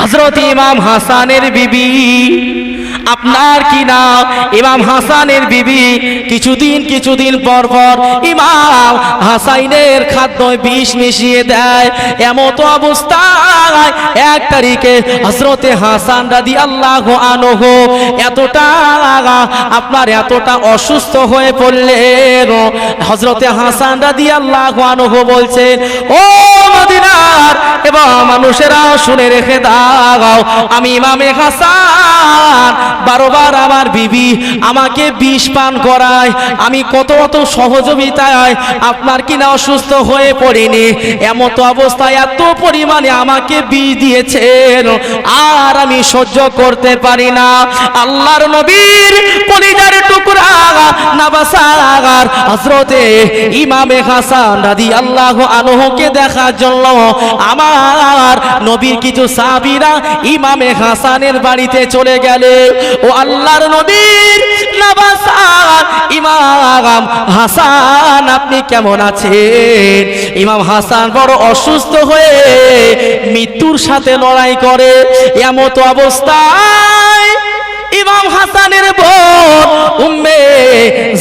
হযরত ইমাম হাসানের বিবি, আপনার কি না ইমাম হাসানের বিবি কিছুদিন পর পর ইমাম হাসাইনের খাদ্য বিষ মিশিয়ে দেয়। এমত অবস্থায় 1 তারিখে হযরতে হাসান রাদিয়াল্লাহু আনহু এতটা অসুস্থ হয়ে পড়লেন। হযরতে হাসান রাদিয়াল্লাহু আনহু বলছেন, ও মদিনার এবং মানুষেরা শুনে রেখে দাও, আমি ইমামে হাসান 12 বার আমার বিবি আমাকে বিষ পান করায়, আমি কত সহযোগিতায় আপনার কিনা অসুস্থ হয়ে পড়িনি। এমত অবস্থায় এত পরিমাণে আমাকে বিষ দিয়েছেন, আর আমি সহ্য করতে পারি না। আল্লাহর নবীর কলিজার টুকরা নাবাসাগার হযরতে ইমামে হাসান রাদিয়াল্লাহু আনহুকে দেখার জন্য আমার নবীর কিছু সাহাবীরা ইমামে হাসানের বাড়িতে চলে গেলে, ও আল্লাহর নবীর নাবাসার ইমাম হাসান আপনি কেমন আছেন? ইমাম হাসান বড় অসুস্থ হয়ে মৃত্যুর সাথে লড়াই করে। এমত অবস্থায় ইমাম হাসানের বোন উম্মে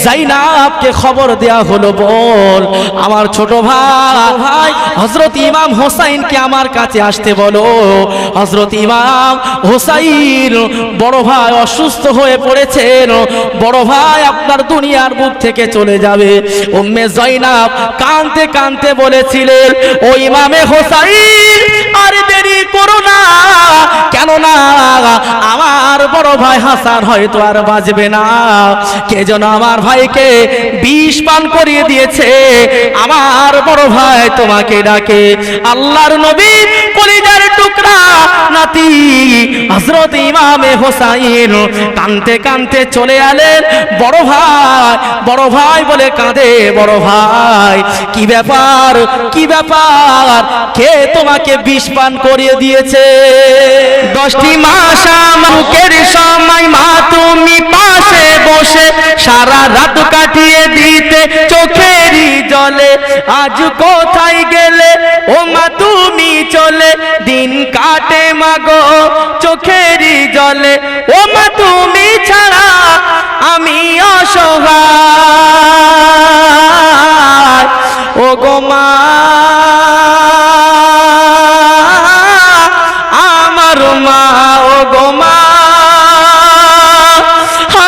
জাইনাবকে খবর দেয়া হলো, বল আমার ছোট ভাই হযরত ইমাম হোসাইনকে আমার কাছে আসতে বলো। হযরত ইমাম হোসাইন বড় ভাই অসুস্থ হয়ে পড়েছেন, বড় ভাই আপনার দুনিয়ার বুক থেকে চলে যাবে। উম্মে জাইনাব কাঁদতে কাঁদতে বলেছিলেন, ও ইমামে হোসাইন আর দেরি করো না, কেননা আমার বড় ভাই হাসান হয়তো আর বাঁচবে না। কে যেন আমার ভাইকে বিষ পান করিয়ে দিয়েছে, আমার বড় ভাই তোমাকে ডাকে। আল্লাহর নবীর কলিজার টুকরা নাতি হযরত ইমামে হোসাইন কাঁদতে কাঁদতে চলে এলেন। বড় ভাই বলে কাঁদে, বড় ভাই কি ব্যাপার, কে তোমাকে বিষ পান করিয়ে দিয়েছে? 10টি মাস আমাদের সময় মা তুমি পাশে বসে সারা রাত কাটিয়ে দিতে চোখেরই জলে, আজ কোথায় গেলে ও মা তুমি চলে দিন কাটে মাগো চোখেরই জলে, ও মা তুমি ছাড়া আমি অসহায়, ও গো মা আমার মা, ও গো মা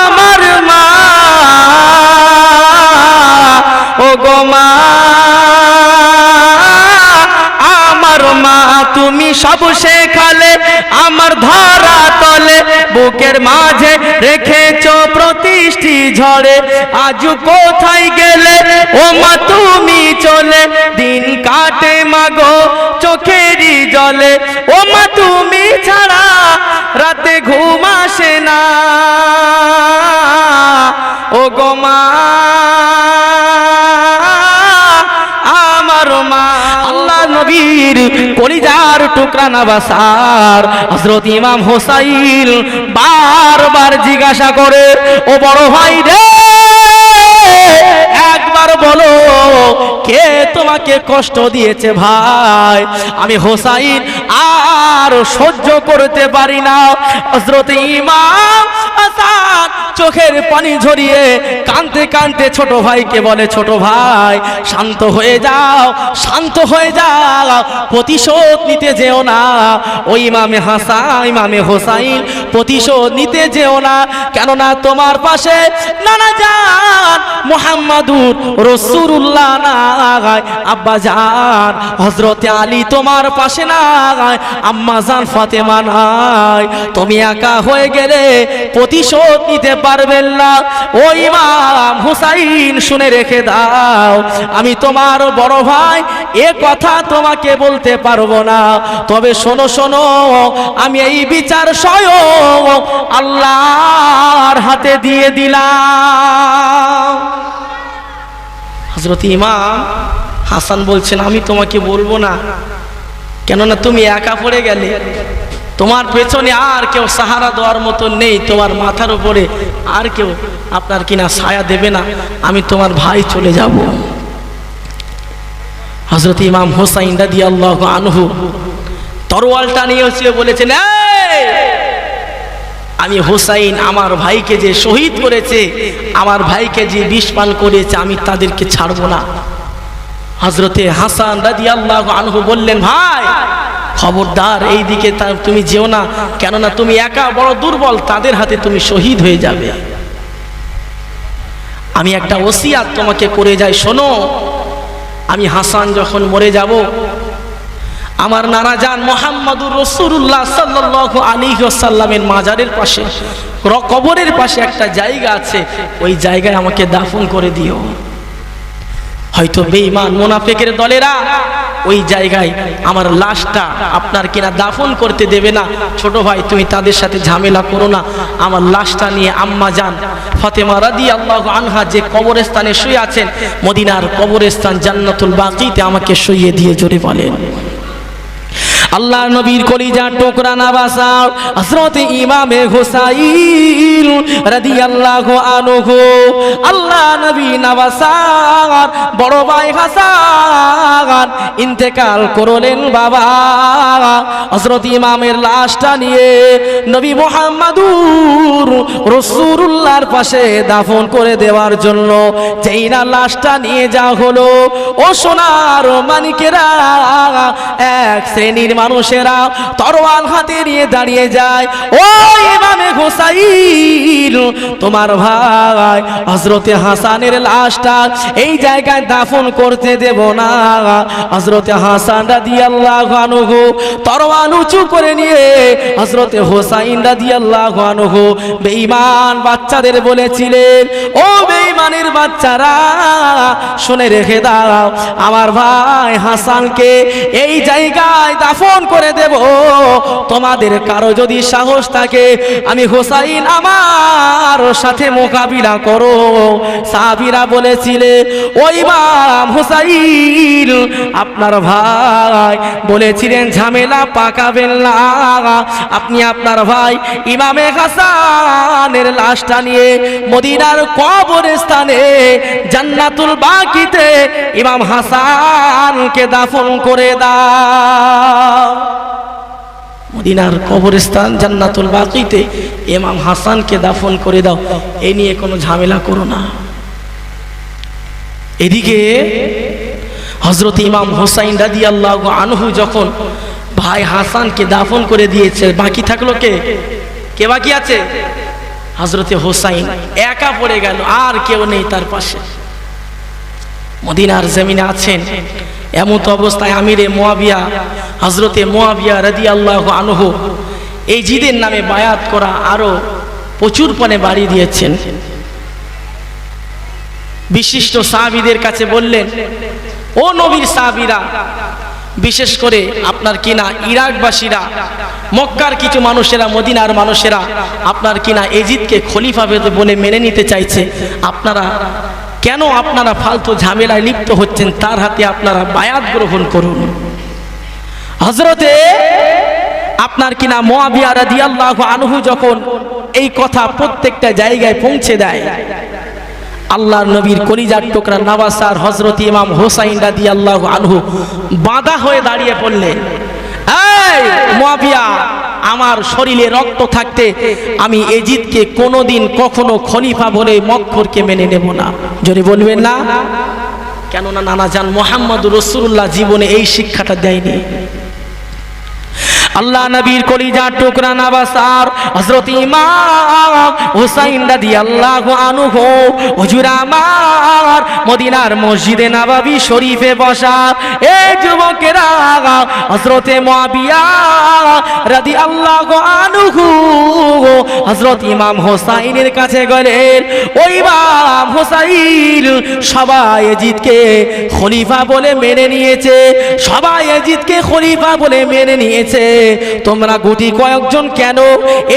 আমার মা, ও গো মা আমার মা তুমি সব শেখালে আমার ধরা তলে, বুকের মাঝে রেখেছো প্রতিষ্ঠি ঝড়ে, আজ কোথায় গেলে ও মা তুমি চলে দিন কাটে মাগো চোখেরই জলে, ও মা তুমি ছাড়া রাতে ঘুম আসে না, ও গো মা আমার মা। আল্লাহ নবীর কলিজার টুকরা নাবাসার হযরত ইমাম হোসাইন বারবার জিজ্ঞাসা করে, ও বড় ভাই রে একবার বলো কে তোমাকে কষ্ট দিয়েছে ভাই? আমি হোসাইন আর সহ্য করতে পারি না। হযরত ইমাম হাসান চোখের পানি ঝরিয়ে কাঁদতে কাঁদতে ছোট ভাইকে বলে, ছোট ভাই শান্ত হয়ে যাও, শান্ত হয়ে যাও, প্রতিশোধ নিতে যেও না। ওই ইমামে হোসাইন প্রতিশোধ নিতে যেও না, কেননা তোমার পাশে নানা জান মুহাম্মাদুর রাসূলুল্লাহ নাই, আব্বা জান হযরতে আলী তোমার পাশে নাই, আম্মা জান ফাতেমা নাই, তুমি একা হয়ে গেলে প্রতিশোধ নিতে পারবেন না। ও ইমাম হুসাইন শুনে রেখে দাও, আমি তোমার বড় ভাই এ কথা তোমাকে বলতে পারবো না, তবে শোনো শোনো আমি এই বিচার স্বয়ং আল্লাহর হাতে দিয়ে দিলাম। হযরত ইমাম হাসান বলছেন, আমি তোমাকে বলবো না, কেননা তুমি একা পড়ে গেলে, তোমার পেছনে আর কেউ সাহারা দেওয়ার মতো নেই, তোমার মাথার উপরে আর কেউ আপনার কিনা ছায়া দেবে না, আমি তোমার ভাই চলে যাব। হযরত ইমাম হুসাইন রাদিয়াল্লাহু আনহু তরোয়ালটা নিয়ে এসে বলেছেন, আমি হোসাইন আমার ভাইকে যে শহীদ করেছে, আমার ভাইকে যে বিষ পান করেছে, আমি তাদেরকে ছাড়বো না। হযরতে হাসান রাদিয়াল্লাহু আনহু বললেন, ভাই খবরদার এই দিকে তুমি যেও না, কেননা তুমি একা বড় দুর্বল, তাদের হাতে তুমি শহীদ হয়ে যাবে। আমি একটা ওসিয়াত তোমাকে করে যাই, শোনো, আমি হাসান যখন মরে যাব, আমার নানা জান মুহাম্মদুর রাসূলুল্লাহ সাল্লাল্লাহু আলাইহি ওয়াসাল্লামের মাজারের পাশে, কবরের পাশে একটা জায়গা আছে, ওই জায়গায় আমাকে দাফন করে দিও। হয়তো বেঈমান মুনাফিকের দলেরা ওই জায়গায় আমার লাশটা আপনার কিনা দাফন করতে দেবে না। ছোট ভাই, তুমি তাদের সাথে ঝামেলা করো না, আমার লাশটা নিয়ে আম্মা জান ফাতেমা রাদিয়াল্লাহু আনহা যে কবরস্থানে শুয়ে আছেন, মদিনার কবরস্থান জান্নাতুল বাকিতে আমাকে শুইয়ে দিয়ে, জোরে বলেন আল্লাহ নবীর কলিজার টুকরা নওয়াসা হযরত ইমামে হুসাইন রাদিয়াল্লাহু আনহু, আল্লাহ নবী নওয়াসার বড় ভাই হাসান ইন্তেকাল করলেন। বাবা হযরত ইমামের লাশটা নিয়ে নবী মুহাম্মদুর রাসূলুল্লাহর পাশে দাফন করে দেওয়ার জন্য যেই না লাশটা নিয়ে যাওয়া হলো, ও সোনার মানিকেরা, এক শ্রেণীর মানুষেরা তরোয়াল হাতে নিয়ে দাঁড়িয়ে যায়, ও ইমামে হুসাইন, তোমার ভাই হযরতে হাসানের লাশটা এই জায়গায় দাফন করতে দেব না। হযরতে হাসান রাদিয়াল্লাহু আনহু তরোয়াল উঁচু করে নিয়ে হযরতে হুসাইন রাদিয়াল্লাহু আনহু বেঈমান বাচ্চাদের বলেছিলেন, ও বেঈমানের বাচ্চারা, শুনে রেখে দাও, আমার ভাই হাসানকে এই জায়গায় দাফন করে দেব। তোমাদের কারো যদি সাহস থাকে, আমি হুসাইন আমার সাথে মোকাবিলা করো। সাহাবীরা বলেছিলেন, ও ইমাম হুসাইন, আপনার ভাই বলেছিলেন ঝামেলা পাকাবেন না, আপনি আপনার ভাই ইমামে হাসানের লাশটা নিয়ে মদিনার কবরস্থানে জান্নাতুল বাকিতে ইমাম হাসানকে দাফন করে দাও। মদিনার কবরস্থান জান্নাতুল বাকিতে ইমাম হাসানকে দাফন করে দাও, এই নিয়ে কোনো ঝামেলা করো না। এদিকে হযরত ইমাম হুসাইন রাদিয়াল্লাহু আনহু যখন ভাই হাসানকে দাফন করে দিয়েছে, বাকি থাকলো কে? কে বাকি আছে? হযরতে হুসাইন একা পড়ে গেল, আর কেউ নেই তার পাশে। মদিনার জমিনে আছেন, এমন অবস্থায় আমিরে মুয়াবিয়া হযরতে মুয়াবিয়া রাদিয়াল্লাহু আনহু এই জিদের নামে বায়াত করা আরো প্রচুর পণে বাড়িয়ে দিয়েছেন। বিশিষ্ট সাহাবীদের কাছে বললেন, ও নবীর সাহাবীরা, বিশেষ করে আপনার কিনা ইরাকবাসীরা, মক্কার কিছু মানুষেরা, মদিনার মানুষেরা আপনার কিনা এজিদকে খলিফা বলে মেনে নিতে চাইছে, আপনারা কেন আপনারা ফালতু ঝামেলায় লিপ্ত হচ্ছেন? তার হাতে আপনারা বায়াত গ্রহণ করুন। হযরতে আপনার কিনা মুয়াবিয়া রাদিয়াল্লাহু আনহু যখন এই কথা প্রত্যেকটা জায়গায় পৌঁছে দেয়, আল্লাহর নবীর কলিজার টুকরা নওয়াসার হযরত ইমাম হুসাইন রাদিয়াল্লাহু আনহু বাধা হয়ে দাঁড়িয়ে পড়লেন, এই মুয়াবিয়া, আমার শরীরে রক্ত থাকতে আমি এজিদকে কোনোদিন কখনো খলিফা বলে মক্করকে মেনে নেব না। যদি বলবেন না, কেননা নানা জান মুহাম্মদুর রাসূলুল্লাহ জীবনে এই শিক্ষাটা দেয়নি। আল্লাহ নবীর কলিজার টুকরা নওয়াসার হযরত ইমাম হুসাইন রাদিয়াল্লাহু আনহু হুজুর আমার মদিনার মসজিদে নববী শরীফে বসা এই যুবকেরা হযরতে মুয়াবিয়া রাদিয়াল্লাহু আনহু হযরত ইমাম হুসাইনের কাছে গেলেন, ওই ইমাম হুসাইন, সবাই এজিদকে খলিফা বলে মেনে নিয়েছে, সবাই এজিদকে খলিফা বলে মেনে নিয়েছে, তোমরা গুটি কয়েকজন কেন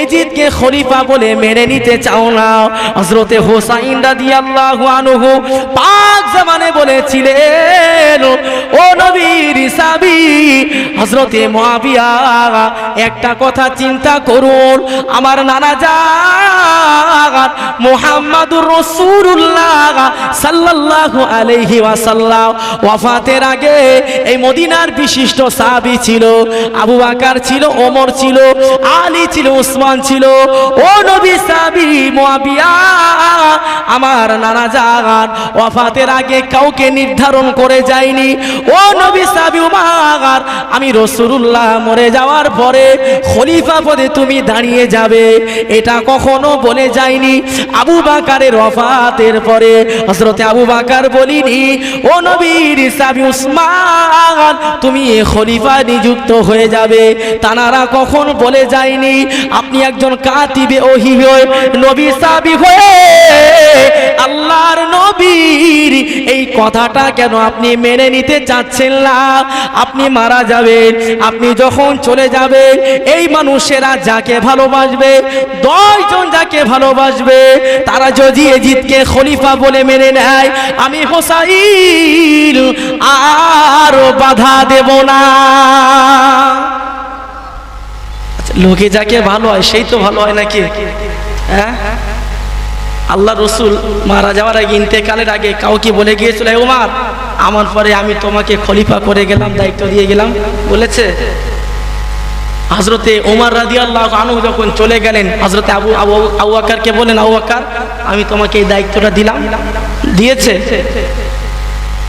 এজিদকে খলিফা বলে মেনে নিতে চাও না? হযরতে হুসাইন রাদিয়াল্লাহু আনহু পাক জামানে বলেছিলেন, ও নবীর সাহাবী, হযরতে মুআবিয়া একটা কথা চিন্তা করুন, আমার নানা জান মুহাম্মাদুর রাসূলুল্লাহ সাল্লাল্লাহু আলাইহি ওয়াসাল্লাম ওয়াফাতের আগে এই মদিনার বিশিষ্ট সাহাবী ছিল, আবু বকর ছিল, ওমর ছিল, আলী ছিল, উসমান ছিল। ও নবী সাহাবী মুআবিয়া, আমার নানা জান ওয়াফাতের আগে কাউকে নির্ধারণ করে যায়নি। ও নবী সাহাবী উমার, আমি রাসূলুল্লাহ মরে যাওয়ার পরে খলিফা পদে তুমি দাঁড়িয়ে যাবে, এটা কখনো বলে যায়নি। আবু বকরের ওয়াফাতের পরে হযরতে আবু বকর বলিনি, ও নবীর সাহাবী উসমান তুমি খলিফা নিযুক্ত হয়ে যাবে, তানারা কখন বলে যায়নি। আপনি একজন কাতিবে ওহী হয়ে নবী সাহাবী হয়ে আল্লাহর নবীর এই কথাটা কেন আপনি মেনে নিতে চাচ্ছেন না? আপনি মারা যাবেন, আপনি যখন চলে যাবেন এই মানুষেরা যাকে ভালোবাসবে, 10 জন যাকে ভালোবাসবে, তারা যদি এজিদকে খলিফা বলে মেনে নেয়, আমি হোসাইন আর বাধা দেব না। লোকে যাকে ভালো হয় সেই তো ভালো হয় নাকি? হ্যাঁ, আল্লাহ রসুল মারা যাওয়ার আগে, ইন্তেকালের আগে কাউকে বলে গিয়েছিল, ওমর আমার পরে আমি তোমাকে খলিফা করে গেলাম, দায়িত্ব দিয়ে গেলাম, বলেছে? হযরতে ওমর রাদিয়াল্লাহু আনহু যখন চলে গেলেন, হযরতে আবু বকরকে বলেন, আবু বকর আমি তোমাকে এই দায়িত্বটা দিলাম, দিয়েছে?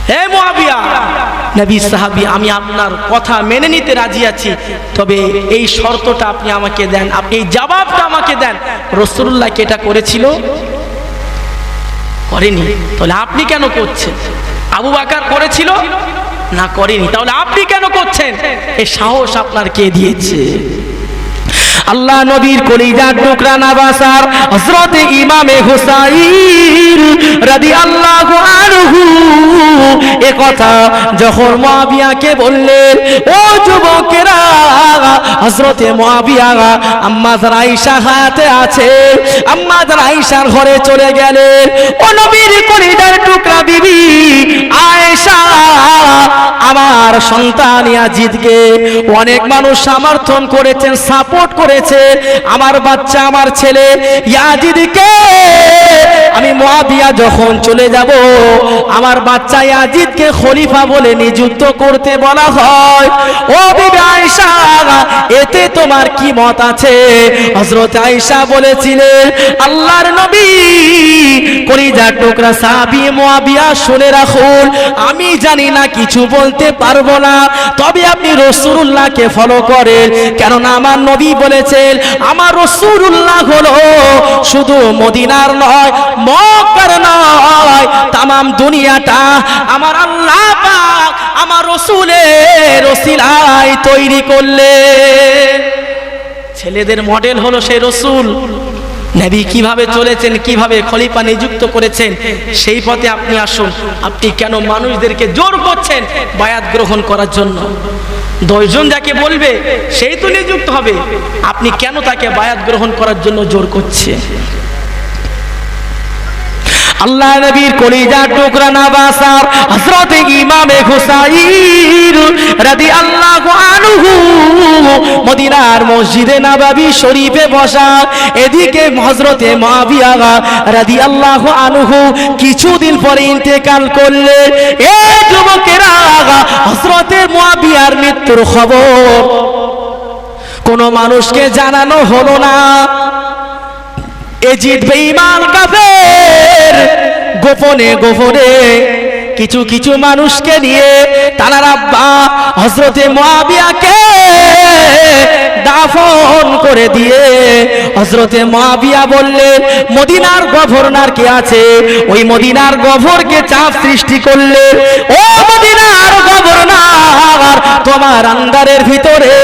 হে মুআবিয়া, নবী সাহাবী আমি আপনার কথা মেনে নিতে রাজি আছি, তবে এই শর্তটা আপনি আমাকে দেন, আপনি এই জবাবটা আমাকে দেন। রাসূলুল্লাহ কি এটা করেছিল? করেনি। তাহলে আপনি কেন করছেন? আবু বকর করেছিল না? করেনি। তাহলে আপনি কেন করছেন? এই সাহস আপনার কে দিয়েছে? আল্লাহ নবীর কলিজার টুকরা নওয়াসার হযরত ইমামে হুসাইন রাদিয়াল্লাহু আনহু এই কথা যখন মুআবিয়াকে বললেন, ও যুবকেরা, হযরত মুআবিয়া আম্মা জান আয়েশা হায়াতে আছে, আম্মা জান আয়েশার ঘরে চলে গেলেন। ও নবীর কলিজার টুকরা বিবি আয়েশা, আমার সন্তান ইয়াজিদকে অনেক মানুষ সমর্থন করেছেন, সাপোর্ট করেছে, আমার বাচ্চা, আমার ছেলে ইয়াজিদকে আমি মুআবিয়া যখন চলে যাব, আমার বাচ্চা ইয়াজিদকে খলিফা বলে নিযুক্ত করতে বলা হয়, ও বিবি আয়েশা এতে তোমার কি মত আছে? হযরত আয়েশা বলেছিলেন, আল্লাহর নবী কলিজার টুকরা সাহাবী মুআবিয়া শুনে রাখুন, আমি জানি না, কিছু বলতে পারবো না, তবে আপনি রাসূলুল্লাহকে ফলো করেন, কেননা আমার নবী বলেছেন, আমার রাসূলুল্লাহ হলো শুধু মদিনার নয়, মক্কার নয়, তামাম দুনিয়াটা আমার আল্লাহ পাক আমার রাসূলের ওসিলায় তৈরি করলেন। ছেলেদের মডেল হলো সেই রাসূল। নবী কিভাবে চলেছেন, কিভাবে খলিফা নিযুক্ত করেছেন, সেই পথে আপনি আসুন। আপনি কেন মানুষদেরকে জোর করছেন বায়াত গ্রহণ করার জন্য? 10 জন যাকে বলবে সেই তো নিযুক্ত হবে, আপনি কেন তাকে বায়াত গ্রহণ করার জন্য জোর করছেন? আল্লাহ নবীর কলিজার টুকরা নওয়াসার হযরত ইমামে হুসাইন রাদিয়াল্লাহু আনহু মদিনার মসজিদে নববী শরীফে বসা, এদিকে হযরতে মুআবিয়া রাদিয়াল্লাহু আনহু কিছুদিন পরে ইন্তেকাল করলেন। এই যুবকেরা, হযরতে মুআবিয়ার মৃত্যুর খবর কোনো মানুষকে জানানো হলো না। এজিদ বেঈমান কাফের গোপনে গোপনে কিছু কিছু মানুষকে নিয়ে তানার আব্বা হযরতে মুআবিয়াকে দাফন করে দিয়ে হযরতে মুআবিয়া বললেন, মদিনার গভর্নর কে আছে, ওই মদিনার গভর্নরকে চাপ সৃষ্টি করলে, ও মদিনার গভর্নর, তোমার আন্ডারের ভিতরে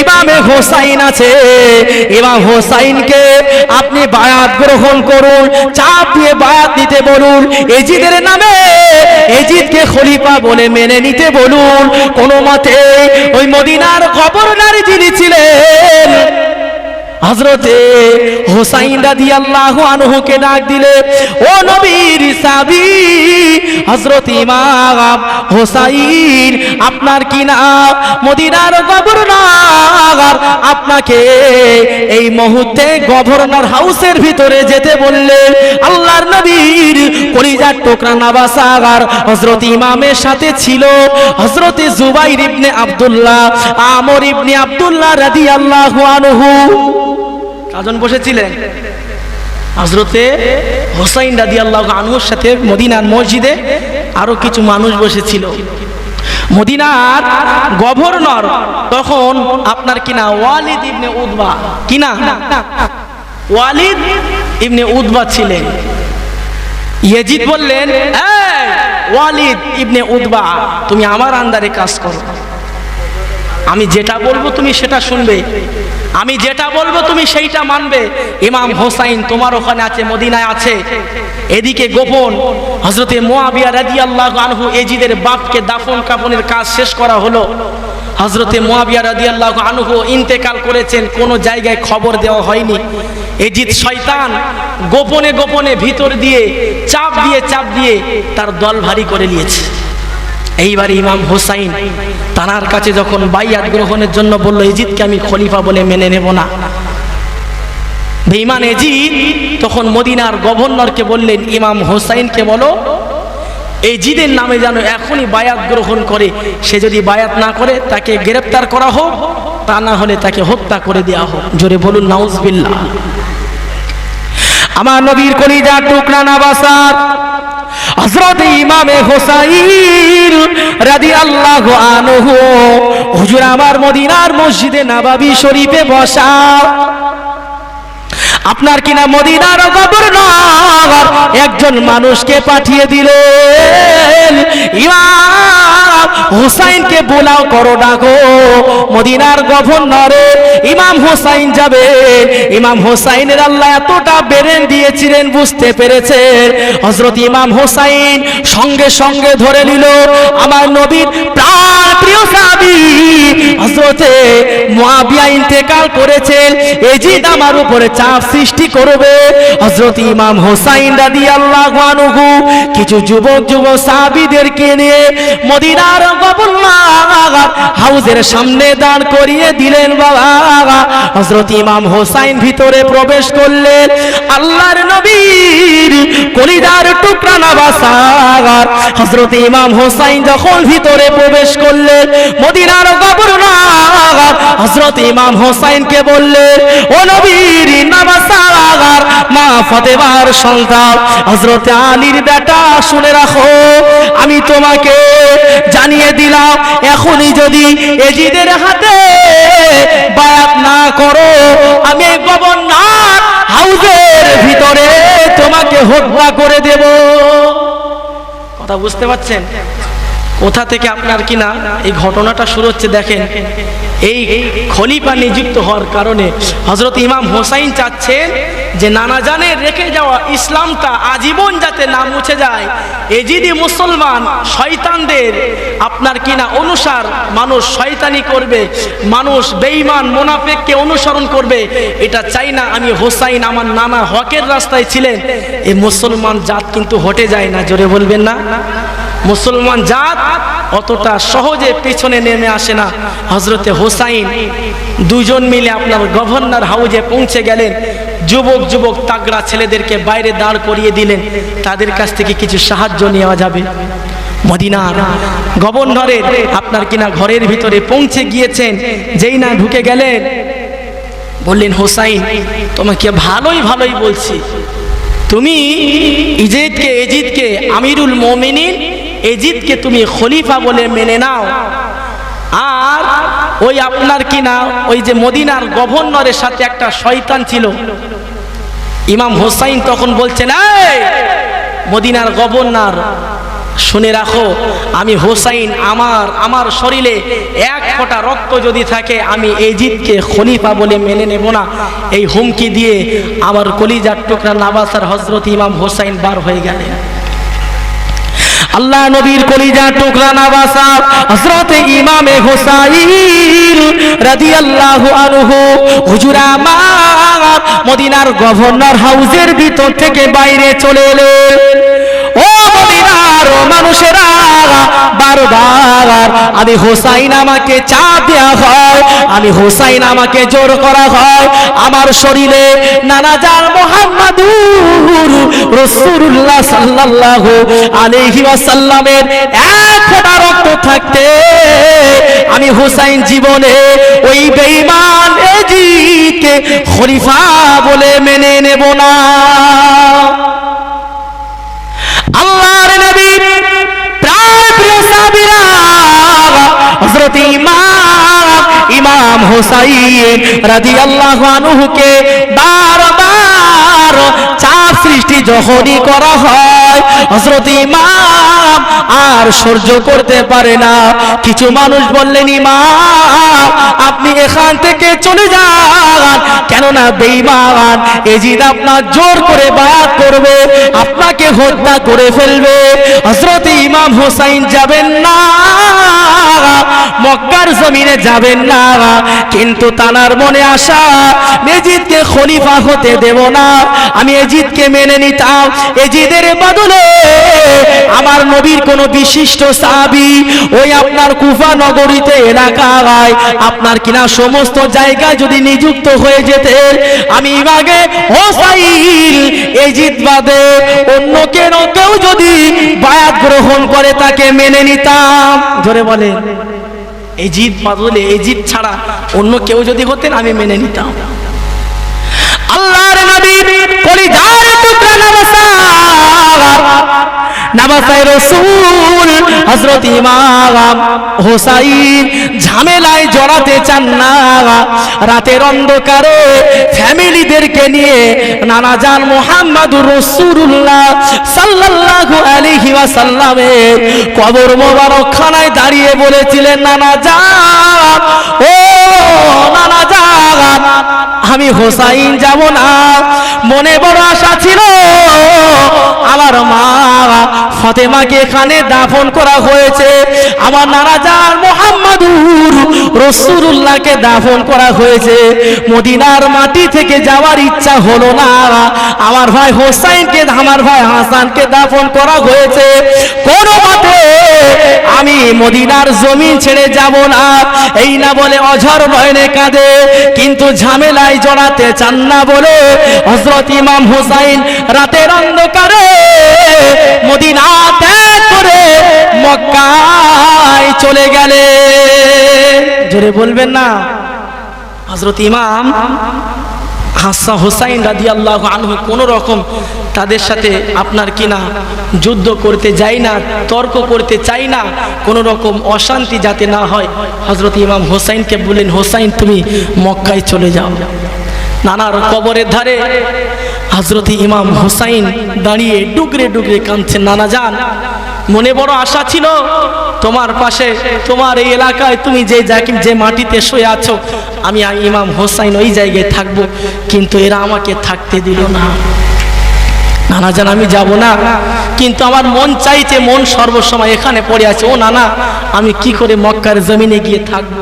ইমামে হোসাইন আছে, ইমাম হোসাইনকে আপনি বায়াত গ্রহণ করুন, চাপ দিয়ে বায়াত নিতে বলুন, এজিদের নামে এজিদকে খলিফা বলে মেনে নিতে বলুন। কোনো মতে ওই মদিনার গভর্নর যিনি ছিলেন হযরতে হুসাইন রাদিয়াল্লাহু আনহুকে ডাক দিলে, ও নবীর সাহাবী হযরত ইমাম হুসাইন, আপনার কি না মদিনার গভর্নর আপনাকে এই মুহূর্তে গভর্নর হাউসের ভিতরে যেতে বললেন। আল্লাহর নবীর কলিজার টুকরা নাবাসাগার হযরত ইমামের সাথে ছিল হযরত জুবাইর ইবনে আব্দুল্লাহ, আমর ইবনে আব্দুল্লাহ রাদিয়াল্লাহু আনহু। কাজন বসেছিলেন হযরতে হুসাইন রাদিয়াল্লাহু আনহুর সাথে মদিনার মসজিদে আরো কিছু মানুষ বসেছিল। মদিনার গভর্নর তখন আপনার কিনা ওয়ালিদ ইবনে উতবা, কিনা ওয়ালিদ ইবনে উতবা ছিলেন। ইয়াজিদ বললেন, এই ওয়ালিদ ইবনে উতবা, তুমি আমার আন্ডারে কাজ করো, আমি যেটা বলবো তুমি সেটা শুনবে, আমি যেটা বলবো তুমি সেইটা মানবে। ইমাম হোসাইন তোমার ওখানে আছে, মদিনায় আছে। এদিকে গোপন হযরতে মুয়াবিয়া রাদিয়াল্লাহু আনহু এজিদের বাপকে দাফন কাফনের কাজ শেষ করা হলো। হযরতে মুয়াবিয়া রাদিয়াল্লাহু আনহু ইন্তেকাল করেছেন, কোনো জায়গায় খবর দেওয়া হয়নি। এজিদ শয়তান গোপনে গোপনে ভিতর দিয়ে চাপ দিয়ে তার দল ভারী করে নিয়েছে। এইবার ইমাম হোসাইন তানার কাছে যখন বাইয়াত গ্রহণের জন্য বলল, এজিদকে আমি খলিফা বলে মেনে নেব না। বেঈমান এজিদ তখন মদিনার গভর্নরকে বললেন, ইমাম হোসাইনকে বলো এজিদের নামে যেন এখনই বায়াত গ্রহণ করে, সে যদি বায়াত না করে তাকে গ্রেফতার করা হোক, তা না হলে তাকে হত্যা করে দেওয়া হোক। জোরে বলুন নাউজুবিল্লাহ। আমার নবীর কলিজার টুকরা নাবাসার হযরত ইমামে হোসাইন রাদিয়াল্লাহু আনহু হুজুর আমার মদিনার মসজিদে নববী শরীফে বসা। আপনার কিনা মদিনার গভর্নর একজন মানুষকে পাঠিয়ে দিলেন, ইমাম হুসাইনকে বোলাও করো, ডাকো। মদিনার গভর্নরে ইমাম হুসাইন যাবে। ইমাম হুসাইনের আল্লাহ এতটা বেরেন দিয়েছিলেন, বুঝতে পেরেছেন। হযরত ইমাম হুসাইন সঙ্গে সঙ্গে ধরে নিল আমার নবীর প্রাণ প্রিয় সাহাবী হযরতে মুয়াবিয়া ইন্তেকাল করেছেন, এজিদ আমার উপরে চাপ সৃষ্টি করবে। হযরত ইমাম হুসাইন রাদিয়াল্লাহু আনহু কিছু যুবক সাহাবীদেরকে নিয়ে মদিনার গভর্নর হাউসের সামনে দাঁড় করিয়ে দিলেন। বাবা হযরত ইমাম হুসাইন ভিতরে প্রবেশ করলেন। আল্লাহর নবীর কলিজার টুকরা নাবাসার হযরত ইমাম হুসাইন যখন ভিতরে প্রবেশ করলেন, মদিনার গভর্নর হযরত ইমাম হুসাইনকে বললেন, ও নবীর নাবাসার মা ফাতেমার সন্তান হযরত আলীর বেটা, শুনে রাখো, আমি তোমাকে জানিয়ে দিলাম, এখনই যদি এজিদের হাতে বায়াত না করো, আমি গভর্নর হাউসের ভিতরে তোমাকে হত্যা করে দেব। কথা বুঝতে পারছেন কোথা থেকে আপনার কিনা এই ঘটনাটা শুরু হচ্ছে? দেখেন, এই খলিফা নিযুক্ত হওয়ার কারণে হযরত ইমাম হোসাইন চাচ্ছেন যে নানা জানে রেখে যাওয়া ইসলামটা আজীবন যাতে না মুছে যায়। এজিদি মুসলমান শয়তানদের আপনার কিনা অনুসার মানুষ শয়তানি করবে, মানুষ বেঈমান মুনাফিককে অনুসরণ করবে, এটা চাই না। আমি হোসাইন আমার নানা হকের রাস্তায় ছিলেন, এই মুসলমান জাত কিন্তু হটে যায় না। জোরে বলবেন না? মুসলমান জাত অতটা সহজে পেছনে নেমে আসে না। হযরতে হোসাইন দুজন মিলে আপনার গভর্নর হাউসে পৌঁছে গেলেন। যুবক তাগড়া ছেলেদেরকে বাইরে দাঁড় করিয়ে দিলেন, তাদের কাছ থেকে কিছু সাহায্য নেওয়া যাবে। মদিনার গভর্নরের আপনার কিনা ঘরের ভিতরে পৌঁছে গিয়েছেন, যেই না ঢুকে গেলেন বললেন, হোসাইন তোমাকে ভালোই বলছি, তুমি এজিদকে আমিরুল মুমিনিন এজিদকে তুমি খলিফা বলে মেনে নাও। আর ওই আপনার কিনা ওই যে মদিনার গভর্নরের সাথে একটা শয়তান ছিল। ইমাম হোসাইন তখন বলছেন, এই মদিনার গভর্নর, শুনে রাখো, আমি হোসাইন আমার শরীরে এক ফোঁটা রক্ত যদি থাকে, আমি এজিদকে খলিফা বলে মেনে নেব না। এই হুমকি দিয়ে আমার কলিজার টুকরা নাবাসার হযরত ইমাম হোসাইন বার হয়ে গেলেন। আল্লাহ নবীর কলিজার টুকরা নাবাসা হযরত ইমামে হোসাইন রাদিয়াল্লাহু আনহু হুজুর আমার মদিনার গভর্নর হাউসের ভিতর থেকে বাইরে চলে এলেন। ও মদিনার মানুষেরা, বারবার আমি হোসাইন আমাকে চাপ দেওয়া হয়, আমি হোসাইন আমাকে জোর করা হয়, আমার শরীরে নানাজান মুহাম্মাদুর রাসূলুল্লাহ সাল্লাল্লাহু আলাইহি ওয়াসাল্লামের এক ফোঁটা রক্ত থাকতে আমি হোসাইন জীবনে ওই বেঈমান এজিদকে খলিফা বলে মেনে নেব না। আল্লাহর নবী প্রায় প্রিয় সাহাবীরা হযরত ইমাম হোসাইন রাদিয়াল্লাহু আনহুকে বারবার চাপ সৃষ্টি যখনই করা হয় হযরত ইমাম আর সহ্য করতে পারে না। কিছু মানুষ বললেন, ইমাম আপনি এখান থেকে চলে যান, কেননা বেঈমান এজিদ আপনার জোর করে বায়াত করবে, আপনাকে হত্যা করে ফেলবে। হযরত ইমাম হোসাইন যাবেন না, মক্কার জমিনে যাবেন না, কিন্তু তানার মনে আশা এজিদকে খলিফা হতে দেব না, আমি এজিদকে মেনে নিতাম। এজিদের বদলে আমার নবীর কোন বিশিষ্ট সাহাবী ওই আপনার কুফা নগরীতে এলাকায় আপনার কিনা সমস্ত জায়গায় যদি নিযুক্ত হয়ে যেতেন, আমি আগে হোসাইন এজিদ বাদে অন্য কেউ যদি বায়াত গ্রহণ করে তাকে মেনে নিতাম। জোরে বলে, এজিদ বদলে এজিদ ছাড়া অন্য কেউ যদি হতেন আমি মেনে নিতাম। আল্লাহর নবী কলিজার টুকরা নবসায় রাসূল হযরত ইমাম হোসাইন ঝামেলায় জড়াতে চান না। রাতের অন্ধকারে ফ্যামিলিদেরকে নিয়ে নানাজান মুহাম্মাদুর রাসূলুল্লাহ সাল্লাল্লাহু আলাইহি ওয়াসাল্লামের কবর মোবারকখানায় দাঁড়িয়ে বলেছিলেন, নানাজান, ও নানাজান, আমি হোসাইন যাব না, মনে বড় আশা ছিল আমার মা ফাতেমাকে এখানে দাফন করা হয়েছে, আমার নানাজান মুহাম্মাদুর রাসূলুল্লাহকে দাফন করা হয়েছে, মদিনার মাটি থেকে যাওয়ার ইচ্ছা হলো না, আমার ভাই হোসাইনকে আমার ভাই হাসানকে দাফন করা হয়েছে, কোন মতে আমি মদিনার জমিন ছেড়ে যাব না। এই না বলে অঝর নয়নে কাঁদে, কিন্তু ঝামেলায় জড়াতে চান না বলে হযরত ইমাম হোসাইন রাতের অন্ধকারে মদিনা ত্যাগ করে মক্কায় চলে গেলে। জোরে বলবেন না। হযরত ইমাম হাসান হোসাইন রাদিয়াল্লাহু আনহু কোন রকম তাদের সাথে আপনার কিনা যুদ্ধ করতে যাই না, তর্ক করতে চাই না, কোন রকম অশান্তি যাতে না হয়। হযরত ইমাম হোসাইনকে বললেন, হোসাইন তুমি মক্কায় চলে যাও। নানার কবরের ধারে হযরত ইমাম হোসাইন দাঁড়িয়ে ডুকরে ডুকরে কাঁদছেন, নানা যান, মনে বড় আশা ছিল তোমার পাশে, তোমার এই এলাকায় তুমি যে মাটিতে শুয়ে আছো আমি ইমাম হোসাইন ওই জায়গায় থাকবো, কিন্তু এরা আমাকে থাকতে দিল না। নানা জান, আমি যাব না, কিন্তু আমার মন চাইছে, মন সর্বসময় এখানে পড়ে আছে। ও নানা, আমি কি করে মক্কার জমিনে গিয়ে থাকবো?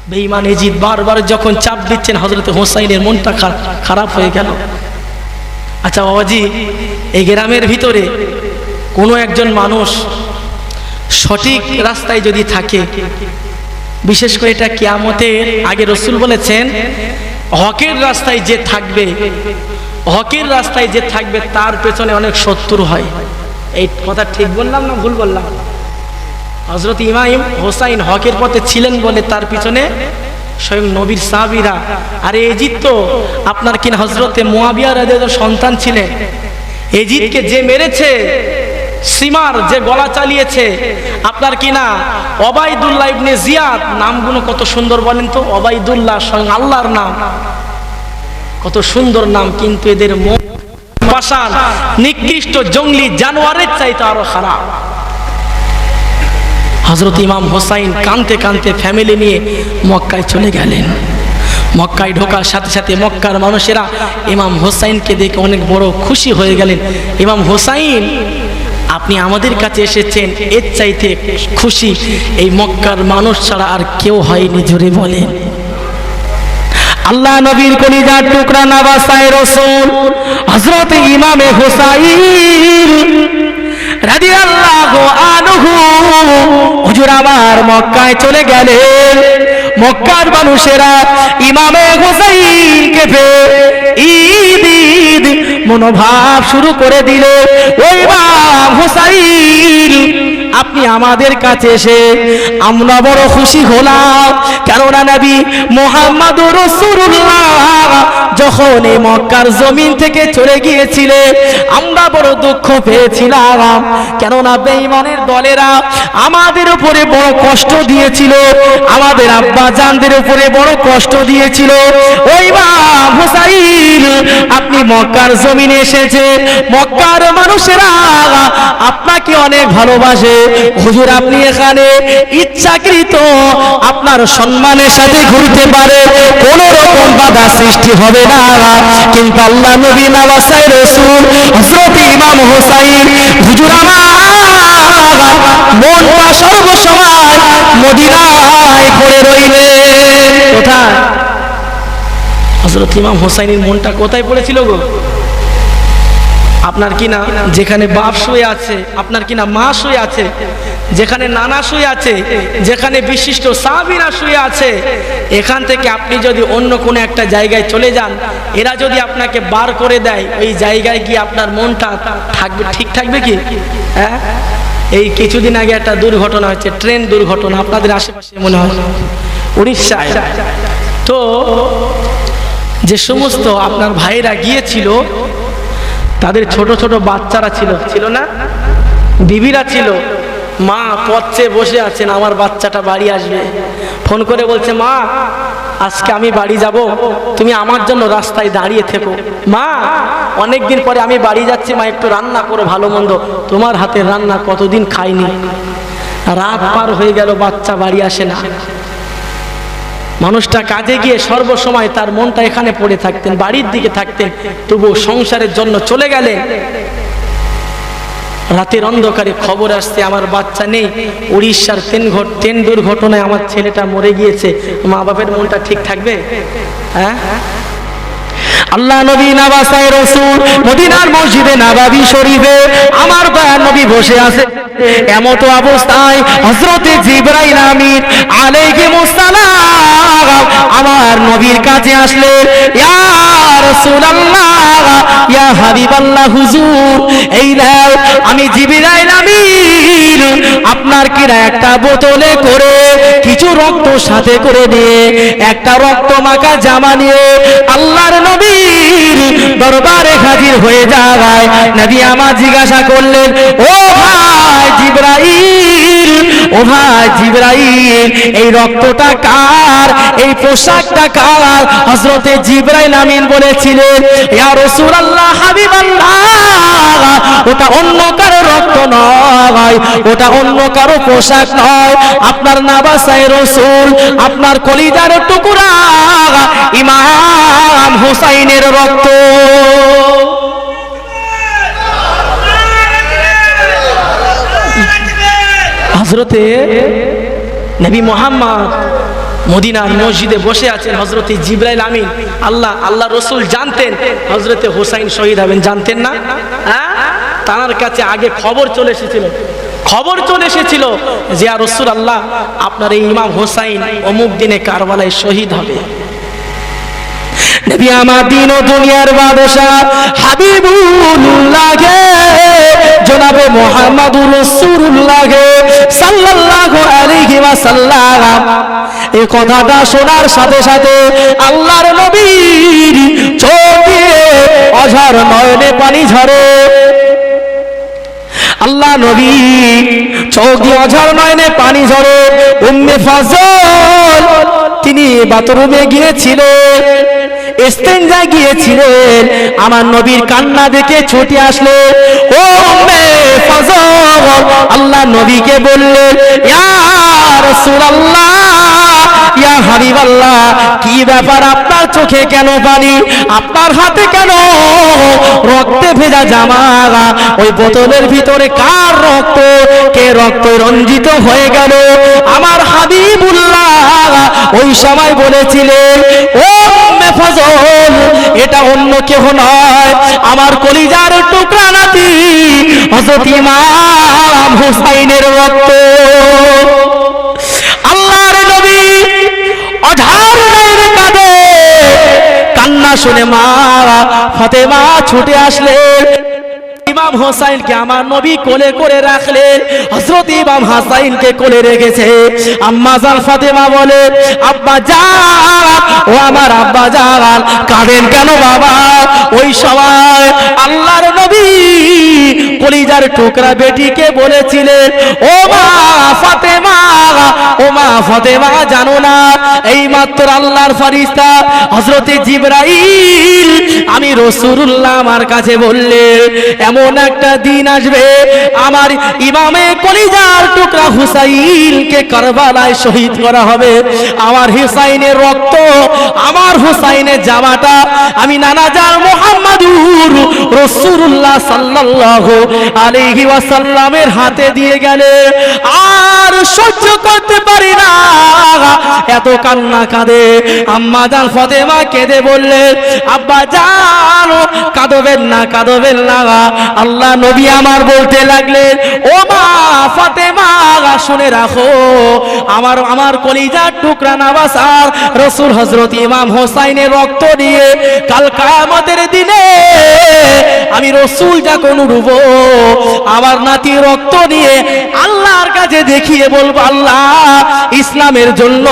বেঈমান এজিদ বারবার যখন চাপ দিচ্ছেন হযরত হোসাইনের মনটা খারাপ হয়ে গেল। আচ্ছা বাবাজি, এই গ্রামের ভিতরে কোনো একজন মানুষ সঠিক রাস্তায় যদি থাকে, বিশেষ করে এটা কিয়ামতের আগে রাসূল বলেছেন, হকের রাস্তায় যে থাকবে, হকের রাস্তায় যে থাকবে তার পেছনে অনেক শত্রু হয়। এই কথা ঠিক বললাম না ভুল বললাম? হযরত ইমাম হোসাইন হকের পথে ছিলেন বলে তার পিছনে স্বয়ং নবীর সাহাবীরা, আরে এজিদ তো আপনার কিনা হযরতে মুয়াবিয়া রাদিয়াল্লাহু সন্তান ছিলেন, এজিদকে যে মেরেছে, সীমার যে গলা চালিয়েছে আপনার কিনা ওবাইদুল্লাহ ইবনে জিয়াদ, নামগুলো কত সুন্দর বলেন তো, ওবাইদুল্লাহ স্বয়ং আল্লাহর নাম, কত সুন্দর নাম, কিন্তু এদের মন পাষাণ, নিকৃষ্ট জঙ্গলি জানোয়ারের চাইতে আরো খারাপ। হযরত ইমাম হোসাইন কাঁদতে কাঁদতে ফ্যামিলি নিয়ে মক্কায় চলে গেলেন। মক্কায় ঢোকার সাথে সাথে মক্কার মানুষেরা ইমাম হোসাইনকে দেখে অনেক বড় খুশি হয়ে গেলেন। ইমাম হোসাইন আপনি আমাদের কাছে এসেছেন, এর চাইতে খুশি এই মক্কার মানুষ ছাড়া আর কেউ হয়নি। জোরে বলেন। আল্লাহ নবীর কলিজার টুকরা নওয়াসায়ে রাসূল হযরত ইমামে হুসাইন রাদিয়াল্লাহু আনহু হুজুর আমার মক্কায় চলে গেলেন। মক্কার মানুষেরা ইমামে হুসাইনকে পেয়ে ঈদ ঈদ মনোভাব শুরু করে দিল। ওই ইমাম হুসাইন, আপনি আমাদের কাছে এসে আমরা বড় খুশি হলাম, কেননা নবী মুহাম্মদুর রাসূলুল্লাহ যখন এই মক্কার জমিন থেকে চলে গিয়েছিলেন আমরা বড় দুঃখ পেয়েছিলাম, কেননা বেঈমানের দলেরা আমাদের উপরে বড় কষ্ট দিয়েছিল, আমাদের আব্বা জানদের উপরে বড় কষ্ট দিয়েছিল। ওই ইমাম হুসাইন, আপনি মক্কার জমিনে এসেছে, মক্কার মানুষেরা আপনাকে অনেক ভালোবাসে। হুজুর আপনি এখানে ইচ্ছাকৃত আপনার সম্মানের সাথে ঘুরতে পারে, কোন রকম বাধা সৃষ্টি হবে না। কিন্তু আল্লাহ নবী নওয়াসায়ে রাসূল হযরত ইমাম হুসাইন হুজুর আমার মনটা সর্বসময় মদিনায় পড়ে রইলেন। কোথায়? হযরত ইমাম হুসাইনের মনটা কোথায় পড়েছিল গো? আপনার কি না যেখানে বাপ শুয়ে আছে, আপনার কি না মা শুয়ে আছে, যেখানে নানা শুয়ে আছে, যেখানে বিশিষ্ট সাহাবীরা শুয়ে আছে, এখান থেকে আপনি যদি অন্য কোনো একটা জায়গায় চলে যান, এরা যদি আপনাকে বার করে দেয়, ওই জায়গায় গিয়ে আপনার মনটা থাকবে, ঠিক থাকবে কি? হ্যাঁ, এই কিছুদিন আগে একটা দুর্ঘটনা হয়েছে, ট্রেন দুর্ঘটনা, আপনাদের আশেপাশে মনে হয় উড়িষ্যায়। তো যে সমস্ত আপনার ভাইরা গিয়েছিল তাদের ছোট ছোট বাচ্চারা ছিল না, বিবিরা ছিল, মা পথে বসে আছেন, আমার বাচ্চাটা বাড়ি আসবে, ফোন করে বলছে মা আজকে আমি বাড়ি যাব, তুমি আমার জন্য রাস্তায় দাঁড়িয়ে থেকো, মা অনেকদিন পরে আমি বাড়ি যাচ্ছি, মা একটু রান্না করো ভালো মন্দ, তোমার হাতের রান্না কতদিন খাইনি। রাত পার হয়ে গেল, বাচ্চা বাড়ি আসে না। মানুষটা কাজে গিয়ে সর্বসময় তার মনটা এখানে পড়ে থাকতেন, বাড়ির দিকে থাকতেন, তবু সংসারের জন্য চলে গেলেন। রাতের অন্ধকারে খবর আসছে আমার বাচ্চা নেই, উড়িষ্যার ট্রেন দুর্ঘটনায় আমার ছেলেটা মরে গিয়েছে। মা বাপের মনটা ঠিক থাকবে? হ্যাঁ। আল্লাহ নবী নওয়াসায়ে রাসূল মদিনার মসজিদে নববী শরীফে আমার দয়ার নবী বসে আছে, এমত অবস্থায় হযরতে জিবরাইল আমিন আলাইহিস সালাম আমার নবীর কাছে আসলেন। ইয়া রাসূলুল্লাহ, ইয়া হাবিবাল্লাহ, হুজুর এই নাও আমি জিবরাইল আমিন, আপনার কিনা একটা বোতলে করে কিছু রক্ত সাথে করে দিয়ে একটা রক্ত মাখা জামা নিয়ে আল্লাহর নবীর দরবারে হাজির হয়ে যায়। নবী আমার জিজ্ঞাসা করলেন, ও ভাই জিবরাইল, ও ভাই জিবরাইল, এই রক্তটা কার, এই পোশাকটা কার? হযরতে জিবরাইল আমিন বলেছিলেন, ইয়া রাসূলুল্লাহ, হাবিবাল্লাহ, ওটা অন্য কারো রক্ত নয়, ওটা অন্য কারো পোশাক নয়, আপনার নওয়াসায়ে রাসূল, আপনার কলিজার টুকরা ইমাম হুসাইনের রক্ত। হযরতে নবী মুহাম্মদ মদিনার মসজিদে বসে আছেন, হযরতে জিবরাইল আমিন আল্লাহ রাসূল জানতেন হযরতে হুসাইন শহীদ হবেন, জানতেন না? হ্যাঁ, তার কাছে আগে খবর চলে এসেছিল যে ইয়া রাসূলুল্লাহ, আপনার এই ইমাম হুসাইন অমুক দিনে কারবালায় শহীদ হবে। নবী আমার দিন ও দুনিয়ার বাদশা হাবিবুল্লাহ জনাবে মুহাম্মদুর রাসূলুল্লাহ সাল্লাল্লাহু আলাইহি ওয়াসাল্লাম এই কথাটা শোনার সাথে সাথে আল্লাহর নবীর চোখ দিয়ে অঝর নয়নে পানি ঝরে। আল্লাহ নবী চোখ দিয়ে অঝর নয়নে পানি ঝরে। উম্মে ফাজল তিনি বাথরুমে গিয়েছিলেন, ইস্তেঞ্জা গিয়েছিলেন, আমার নবীর কান্না দেখে ছুটে আসলে ও উম্মে ফাজল আল্লাহ নবীকে বললেন, ইয়া রাসূলুল্লাহ, ইয়া হাবিবাল্লাহ, কি ব্যাপার, আপনার চোখে কেন পানি, আপনার হাতে কেন রক্তে ভেজা জামা, ওই বোতলের ভিতরে কার রক্ত, কে রক্ত রঞ্জিত হয়ে গেল? আমার হাবিবুল্লাহ ওই সময় বলেছিলেন, ও উম্মে ফজল, এটা অন্য কেহ নয়, আমার কলিজার টুকরা নাতি হযরত ইমাম হুসাইনের রক্ত। আল্লাহর নবী অঝার নয়নে কাঁদে, কান্না শুনে মা ফাতেমা ছুটে আসলেন, ইমাম হোসাইনকে আমার নবী কোলে করে রাখলেন। হযরত ইমাম হাসাইনকে কোলে রেখেছে। আম্মা জান ফাতেমা বলে, আব্বা জান, ও আমার আব্বা জান, কাঁদেন কেন বাবা? ওই সময় আল্লাহর নবী কলিজার টুকরা বেটিকে বলেছিলেন, ও মা ফাতেমা, ও মা ফাতেমা, জানো না এই মাত্র আল্লাহর ফেরেশতা হযরত জিবরাইল আমি রাসূলুল্লাহ আমার কাছে বললেন, এমন একটা দিন আসবে আমার ইমামে কলিজার টুকরা হুসাইনকে কারবালায় শহীদ করা হবে। আমার হুসাইনের রক্ত, আমার হুসাইনের জামাটা আমি নানাজান মুহাম্মাদুর রাসূলুল্লাহ সাল্লাল্লাহু আলাইহি ওয়াসাল্লামের হাতে দিয়ে গেলে আর সহ্য করতে পারি না, এত কান্না কাঁদে। আম্মা জান ফাতেমা কেঁদে বললেন, আব্বা জান, কাঁদবেন না, কাঁদবেন না। আল্লাহ নবী আমার বলতে লাগলেন, ও মা ফাতেমা, শুনে রাখো, আমার কলিজার টুকরা নওয়াসার রাসূল হযরত ইমাম হোসাইনের রক্ত নিয়ে কাল কিয়ামতের দিনে আমি রাসূল যখন উঠব, আমার নাতি রক্ত নিয়ে আল্লাহর কাছে দেখিয়ে বলবো, আল্লাহ ইসলামের জন্য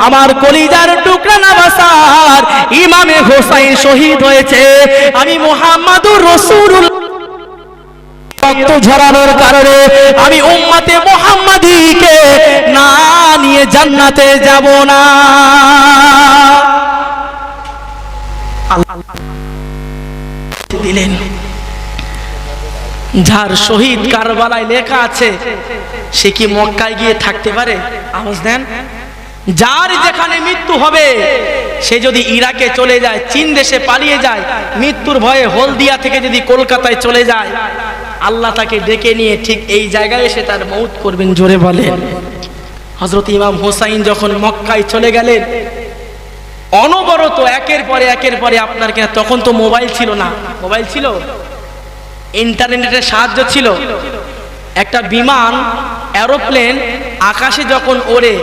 আমার কলিজার টুকরা নওয়াসার ইমামে হোসাইন শহীদ হয়েছে, আমি মুহাম্মাদুর রাসূলুল্লাহ রক্ত ঝরানোর কারণে আমি উম্মতে মুহাম্মাদীকে না নিয়ে জান্নাতে যাব না। দিলেন যার শহীদ কারবালায় লেখা আছে, সে কি মক্কায় গিয়ে থাকতে পারে? আওয়াজ দেন। যার যেখানে মৃত্যু হবে, সে যদি ইরাকে চলে যায়, চীন দেশে পালিয়ে যায়, মৃত্যুর ভয়ে হলদিয়া থেকে যদি কলকাতায় চলে যায়, আল্লাহ তাকে ডেকে নিয়ে ঠিক এই জায়গায় এসে তার মউত করবেন। জোরে বলেন। হযরত ইমাম হোসাইন যখন মক্কায় চলে গেলেন, অনবরত একের পরে আপনার কিনা, তখন তো মোবাইল ছিল না, মোবাইল ছিল, ইন্টারনেটের সাহায্য ছিল। একটা বিমান, এরোপ্লেন আকাশে যখন ওড়ে,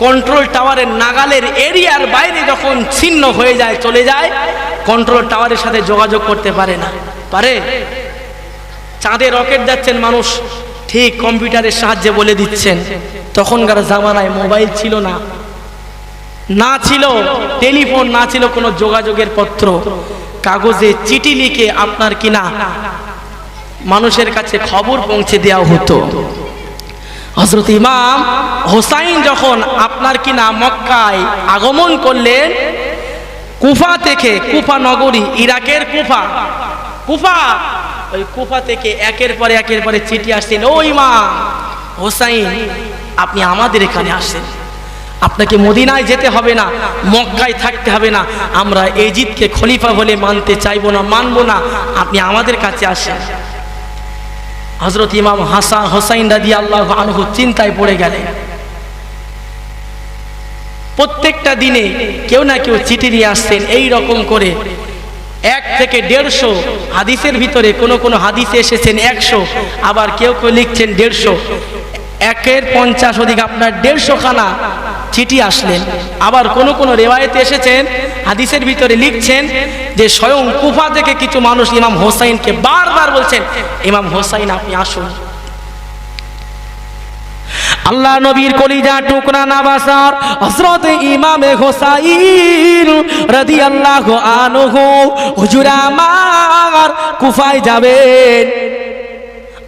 কন্ট্রোল টাওয়ারের নাগালের এরিয়ার বাইরে যখন ছিন্ন হয়ে যায়, চলে যায়, কন্ট্রোল টাওয়ারের সাথে যোগাযোগ করতে পারে না। পারে? চাঁদে রকেট যাচ্ছেন মানুষ, ঠিক কম্পিউটারের সাহায্যে বলে দিচ্ছেন। তখনকার জামানায় মোবাইল ছিল না, না ছিল টেলিফোন, না ছিল কোনো যোগাযোগের পত্র, কাগজে চিঠি লিখে আপনার কিনা মানুষের কাছে খবর পৌঁছে দেওয়া হতো। হযরত ইমাম হোসাইন যখন আপনার কিনা মক্কায় আগমন করলেন, কুফা থেকে, কুফা নগরী, ইরাকের কুফা, ওই কুফা থেকে একের পরে চিঠি আসছেন, ও ইমাম হোসাইন, আপনি আমাদের এখানে আসেন, আপনাকে মদিনায় যেতে হবে না, মক্কায় থাকতে হবে না, আমরা এজিদকে খলিফা বলে মানতে চাইবো না, মানবো না, আপনি আমাদের কাছে আসেন। হযরত ইমাম হোসাইন রাদিয়াল্লাহু আনহু চিন্তায় পড়ে গেলেন। প্রত্যেকটা দিনে কেউ না কেউ চিঠি নিয়ে আসছেন, এই রকম করে 1 থেকে 150 হাদিসের ভিতরে কোন হাদিসে এসেছেন 100, আবার কেউ লিখছেন 150, 1-50 অধিক আপনার 150 খানা চিঠি আসলেন। আবার কোন রিওয়ায়েতে এসেছেন, হাদিসের ভিতরে লিখছেন যে স্বয়ং কুফা থেকে কিছু মানুষ ইমাম হোসাইনকে বারবার বলছেন, ইমাম হোসাইন আপনি আসুন। আল্লাহ নবীর কলিজা টুকরা নওয়াসার হযরত ইমামে হোসাইন রাদিয়াল্লাহু আনহু হুজুর আমার কুফায় যাবেন।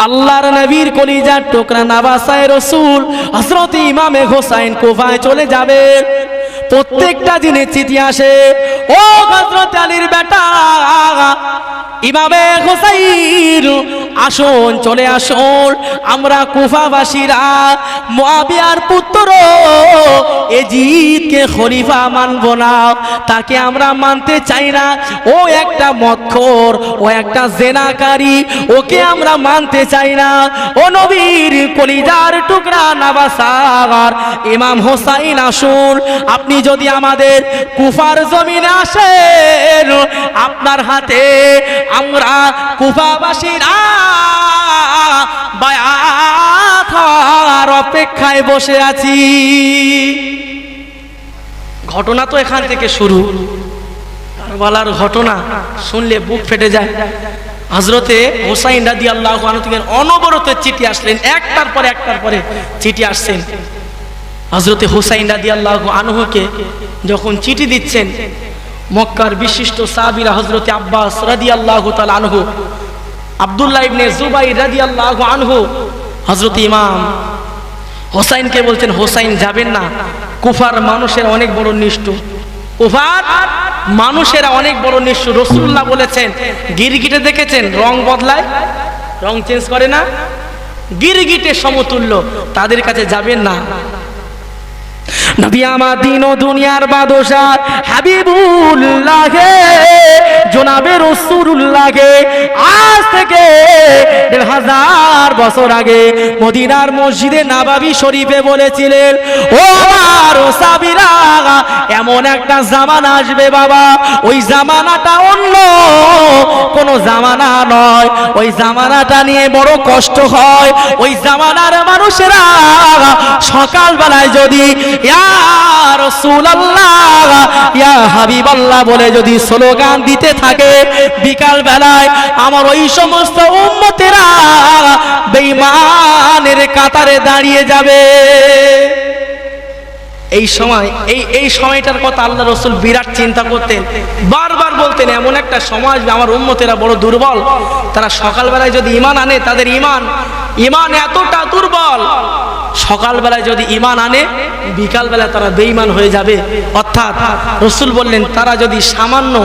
আল্লাহর নবীর কলিজার টুকরা নওয়াসায়ে রাসূল হযরত ইমামে হোসাইন কুফায় চলে যাবে। প্রত্যেকটা দিনে চিঠি আসে, ও হযরত আলীর বেটা ইমামে হোসাইন, আসুন চলে আসুন আমরা কুফাবাসীরা মুআবিয়ার পুত্র এজিদকে খলিফা মানব না, তাকে আমরা মানতে চাই না। ও একটা মদখোর, ও একটা জেনাকারী, ওকে আমরা মানতে চাই না। ও নবীর কলিজার টুকরা নওয়াসার ইমাম হোসাইন, আসুন আপনি যদি আমাদের কুফার জমিনে আসেন, আপনার হাতে আমরা কুফাবাসীরা বায়াত হওয়ার অপেক্ষায় বসে আছি। ঘটনা তো এখান থেকে শুরু। কারবালার ঘটনা শুনলে বুক ফেটে যায়। হযরতে হোসাইন রাদিয়াল্লাহু আনহু থেকে অনবরত চিঠি আসলেন, একটার পরে চিঠি আসছেন। হযরতে হোসাইন রাদিয়াল্লাহু আনহুকে যখন চিঠি দিচ্ছেন, মক্কার বিশিষ্ট সাহাবীরা হযরতে আব্বাস রাদিয়াল্লাহু তাআলা আনহু, আব্দুল্লাহ ইবনে জুবাইর রাদিয়াল্লাহু আনহু হযরতে ইমাম হোসাইনকে বলছেন, হোসাইন যাবেন না, কুফার মানুষের অনেক বড় নিষ্ঠুর, কুফার মানুষেরা অনেক বড় নিষ্ঠুর। রাসূলুল্লাহ বলেছেন, গিরগিটে দেখেছেন রং বদলায়, রং চেঞ্জ করে না, গিরগিটের সমতুল্য, তাদের কাছে যাবেন না। নবী আমার দিন ও দুনিয়ার বাদশাহ হাবিবুল্লাহ জনাবে রাসূলুল্লাহ আজ থেকে ১৫০০ বছর আগে মদিনার মসজিদে নববী শরীফে বলেছিলেন, ও আমার সাহাবীরা, এমন একটা জামানা আসবে বাবা, ওই জামানাটা অন্য কোন জামানা নয়, ওই জামানাটা নিয়ে বড় কষ্ট হয়। ওই জামানার মানুষেরা সকালবেলায় যদি ইয়া রাসূলুল্লাহ, ইয়া হাবিবাল্লাহ বলে যদি স্লোগান দিতে থাকে, বিকাল বেলায় আমার ওই সমস্ত উম্মতেরা বেঈমানের কাতারে দাঁড়িয়ে যাবে। এই সময় এই সময়টার কথা আল্লাহ রাসূল বিরাট চিন্তা করতেন, বারবার বলতেন, এমন একটা সময় আমার উম্মতেরা বড় দুর্বল, তারা সকালবেলায় যদি ঈমান আনে, তাদের ঈমান এতটা দুর্বল, সকালবেলায় যদি ঈমান আনে, বিকালবেলায় তারা বেঈমান হয়ে যাবে। অর্থাৎ রাসূল বললেন, তারা যদি সামান্য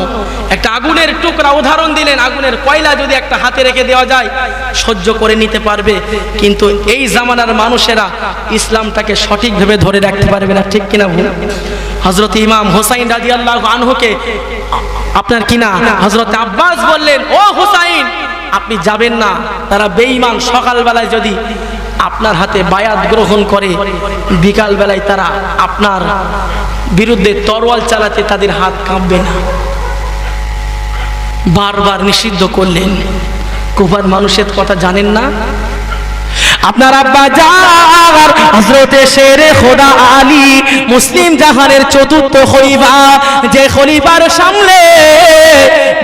একটা আগুনের টুকরা উদাহরণ দিলেন, আগুনের কয়লা যদি একটা হাতে রেখে দেওয়া যায় সহ্য করে নিতে পারবে, কিন্তু এই জামানার মানুষেরা ইসলামটাকে সঠিকভাবে ধরে রাখতে পারবে না। ঠিক কিনা ভুল? হযরত ইমাম হোসাইন রাদিয়াল্লাহু আনহুকে আপনার কিনা হযরত আব্বাস বললেন, ও হোসাইন আপনি যাবেন না, তারা বেঈমান, সকালবেলায় যদি আপনার হাতে বায়াত গ্রহণ করে, বিকাল বেলায় তারা আপনার বিরুদ্ধে তরোয়াল চালাতে তাদের হাত কাঁপবে না। বারবার নিষিদ্ধ করলেন। কুফার মানুষের কথা জানেন না? আপনার আব্বা জান হযরতে শেরে খোদা আলী মুসলিম জাহানের চতুর্থ খলিফা, যে খলিফার সামনে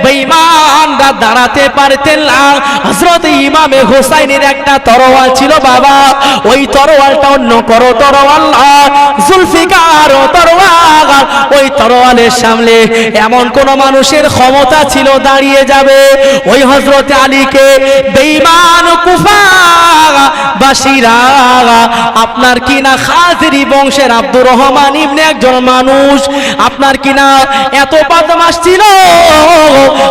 বেঈমানরা দাঁড়াতে পারতেন না। হযরত ইমামে হোসাইনের একটা তরোয়াল ছিল বাবা, ওই তরোয়ালটা অন্য করো তরোয়াল না, জুলফিকার তরোয়াল, ওই তরোয়ালের সামনে এমন কোন মানুষের ক্ষমতা ছিল দাঁড়িয়ে যাবে? ওই হযরত আলীকে বেঈমান কুফা বাসীরা আপনার কিনা খাজরি বংশের আব্দুর রহমান ইবনে একজন মানুষ, আপনার কিনা এত বদমাশ ছিল,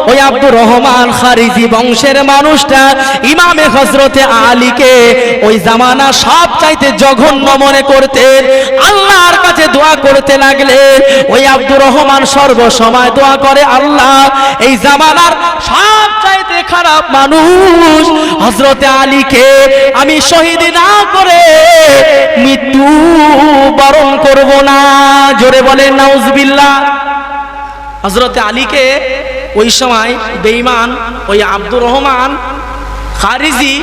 ওই আব্দুর রহমান খারিজি বংশের মানুষটা ইমামে হযরতে আলীকে ওই জামানা সব চাইতে জঘন্য মনে করতেন। আল্লাহর কাছে দোয়া করতে লাগলেন, ওই আব্দুর রহমান সর্বসময় দোয়া করে, আল্লাহ এই জামানার সব চাইতে খারাপ মানুষ হযরতে আলীকে আমি শহীদ না করে মৃত্যু বরণ করব না। জোরে বলেন নাউজুবিল্লাহ। হযরতে আলীকে ওই সময় বেঈমান ওই আব্দুর রহমান খারিজি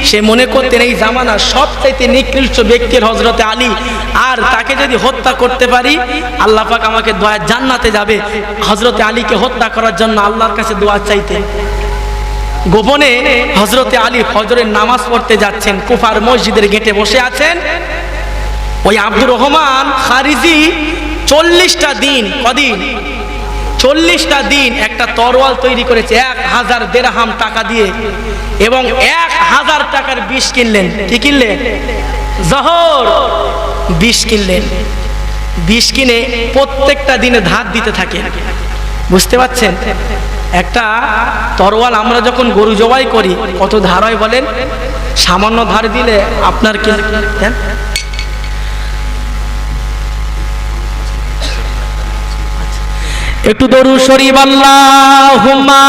সে মনে করতেন এই জামানার সবচাইতে নিকৃষ্ট ব্যক্তির হযরতে আলী, আর তাকে যদি হত্যা করতে পারি আল্লাহ পাক আমাকে দোয়া জান্নাতে যাবে। হযরতে আলীকে হত্যা করার জন্য আল্লাহর কাছে দোয়া চাইতে গোপনে হযরতে আলী ফজরের নামাজ পড়তে যাচ্ছেন, কুফার মসজিদের গেটে বসে আছেন। ওই আব্দুর রহমান খারিজি 40টা দিন, কদিন 40টা দিন একটা তরোয়াল তৈরি করেছে 1000 দিরহাম টাকা দিয়ে, এবং 1000 টাকার বিষ কিনলেন। কি কিনলেন? জহর বিষ কিনলেন। বিষ কিনে প্রত্যেকটা দিনে ধার দিতে থাকে। বুঝতে পারছেন? একটা তরোয়াল আমরা যখন গরু জবাই করি কত ধার হয় বলেন? সামান্য ধার দিলে আপনার কি দেন? একটু দরুদ শরীফ আল্লাহুম্মা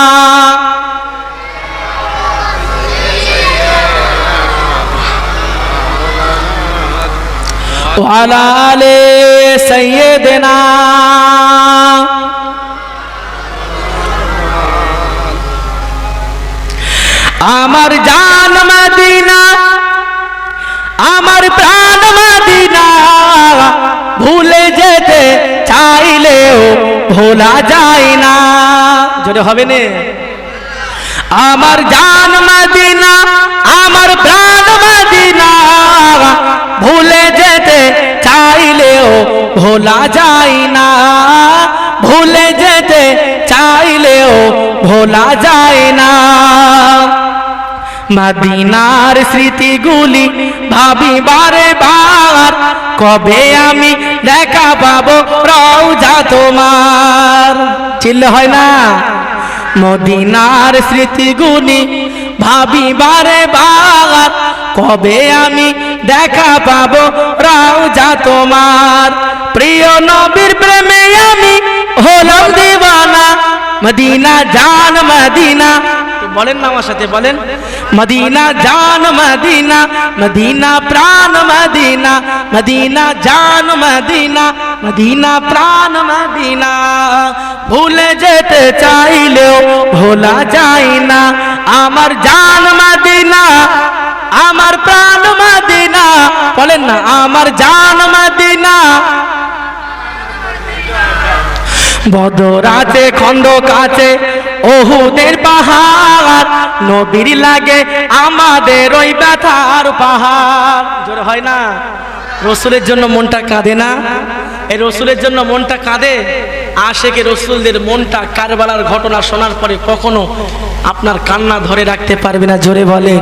ওয়া আলা আলি সাইয়্যিদিনা। আমার জান মদিনা, আমার প্রাণ মদিনা, ভুলে যেতে চাইলেও ভোলা যায় না। জোরে হবে না? আমার জান মদিনা, আমার প্রাণ মদিনা, ভুলে যেতে চাইলেও ভোলা যায় না, ভুলে যেতে চাইলেও ভোলা যায় না। মদিনার স্মৃতিগুলি ভাবি বারে বার, কবে আমি দেখা পাবো রওজা তোমার। চিল্লে হয় না? মদিনার স্মৃতিগুলি ভাবি বারে বার, কবে আমি দেখা পাবো রওজা তোমার। প্রিয় নবীর প্রেমে আমি হলাম দিওয়ানা, মদিনা জান মদিনা। বলেন না আমার সাথে, বলেন মদিনা জান মদিনা, মদিনা প্রাণ মদিনা, মদিনা জান মদিনা, মদিনা প্রাণ মদিনা। ভুলে যেতে চাইলেও ভোলা যায় না। আমার জান মদিনা, আমার প্রাণ মদিনা। বলেন না আমার জান মদিনা। বদর আছে, খন্দক আছে, ওহুদের পাহাড়, নবীর লাগে আমাদের ওই ব্যথার পাহাড়। জোরে হয় না? রসুলের জন্য মনটা কাঁদে না? এই রসুলের জন্য মনটা কাঁদে। আশেকে রসুলদের মনটা কারবালার ঘটনা শোনার পরে কখনো আপনার কান্না ধরে রাখতে পারবে না। জোরে বলে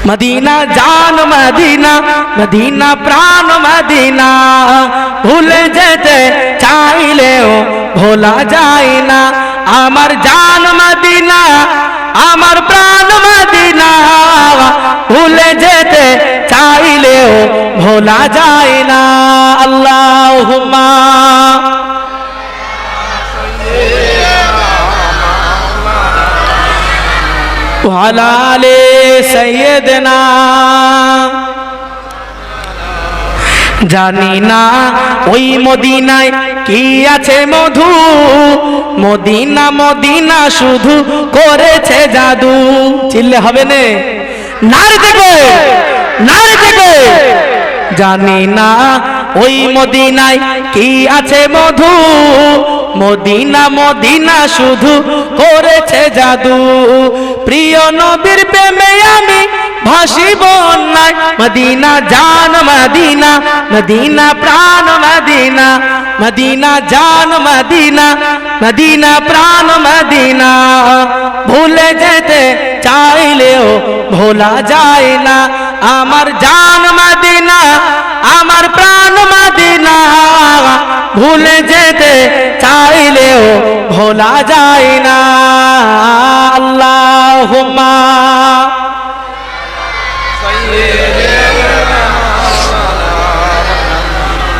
মদিনা জান মদিনা, মদিনা প্রাণ মদিনা। ভুলে যেতে চাইলেও ভোলা যায় না। আমার জান মদিনা, আমার প্রাণ মদিনা। ভুলে যেতে চাইলেও ভোলা যায় না। আল্লাহুম্মা ওয়া আলা আলি সাইয়্যিদিনা। জানি না ওই মদিনায় কি আছে মধু, মদিনা মদিনা শুধু করেছে জাদু। চিল্লে হবে না? নারে দেখো, নারে দেখো। জানি না ওই মদিনায় কি আছে মধু, মদিনা মদিনা শুধু করেছে জাদু। প্রিয় নবীর প্রেমে আমি ভাসি বন্যায়, মদিনা জান মদিনা, মদিনা প্রাণ মদিনা, মদিনা জান মদিনা, মদিনা প্রাণ মদিনা। ভুলে যেতে চাইলেও ভোলা যায় না। আমার জান মদিনা, আমার প্রাণ মদিনা। ভুলে যেতে চাইলেও ভোলা যায় না। আল্লাহুম্মা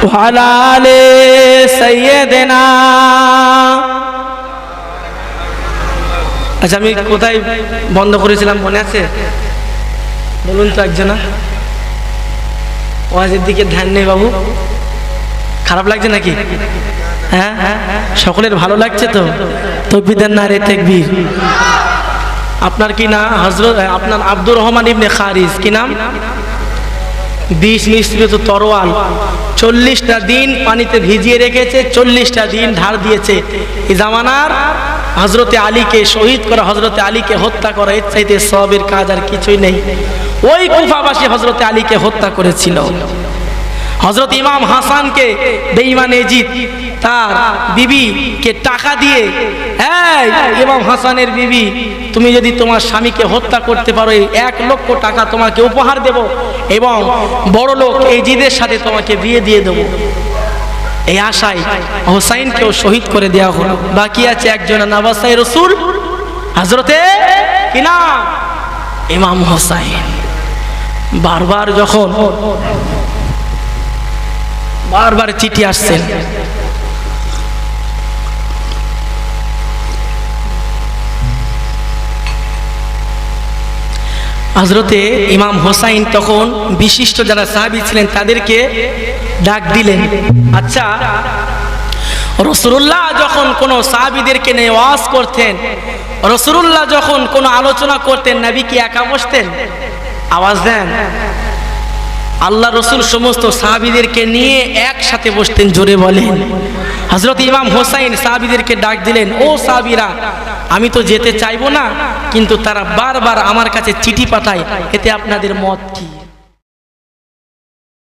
ওয়া আলা আলি সাইয়্যিদিনা। আচ্ছা আমি কোথায় বন্ধ করেছিলাম মনে আছে? বলুন তো একজনা। ওয়াজের দিকে ধ্যান নেই বাবু? খারাপ লাগছে নাকি? হ্যাঁ সকলের ভালো লাগছে তো? তাকবীর দেন না রে তাকবীর। আপনার কি না হযরত আপনার আব্দুর রহমান ইবনে খারিজ কি নাম? 20 নিষ্ক্রিয় তরোয়াল 40টা দিন পানিতে ভিজিয়ে রেখেছে, 40টা দিন ধার দিয়েছে। এই জামানার হযরতে আলীকে শহীদ করা, হযরতে আলীকে হত্যা করা, এর চাইতে সওয়াবের কাজ আর কিছুই নেই। ওই কুফাবাসী হযরতে আলীকে হত্যা করেছিল। হযরত ইমাম হাসানকে বেঈমান এজিদ তার বিবিকে টাকা দিয়ে, এই ইমাম হাসানের বিবি তুমি যদি তোমার স্বামীকে হত্যা করতে পারো 1 লক্ষ টাকা তোমাকে উপহার দেব এবং বড় লোক এজিদের সাথে তোমাকে বিয়ে দিয়ে দেব। এই আশায় হোসাইনকেও শহীদ করে দেওয়া হলো। বাকি আছে একজন নওয়াসাই রসুল, হযরতে কি নাম, ইমাম হোসাইন। বারবার চিঠি আসছেন, হযরতে ইমাম হোসাইন তখন বিশিষ্ট যারা সাহাবী ছিলেন তাদেরকে ডাক দিলেন। আচ্ছা, রাসূলুল্লাহ যখন কোনো সাহাবীদেরকে নিয়ে ওয়াজ করতেন, রাসূলুল্লাহ যখন কোনো আলোচনা করতেন, নবী কি একা বসতেন? আওয়াজ দেন। আল্লাহ রসুল সমস্ত সাহাবীদেরকে নিয়ে একসাথে বসতেন, জোরে বলেন। হযরত ইমাম হোসাইন সাহাবীদেরকে ডাক দিলেন, ও সাহাবীরা, আমি তো যেতে চাইবো না, কিন্তু তারা বারবার আমার কাছে চিঠি পাঠায়, এতে আপনাদের মত কি?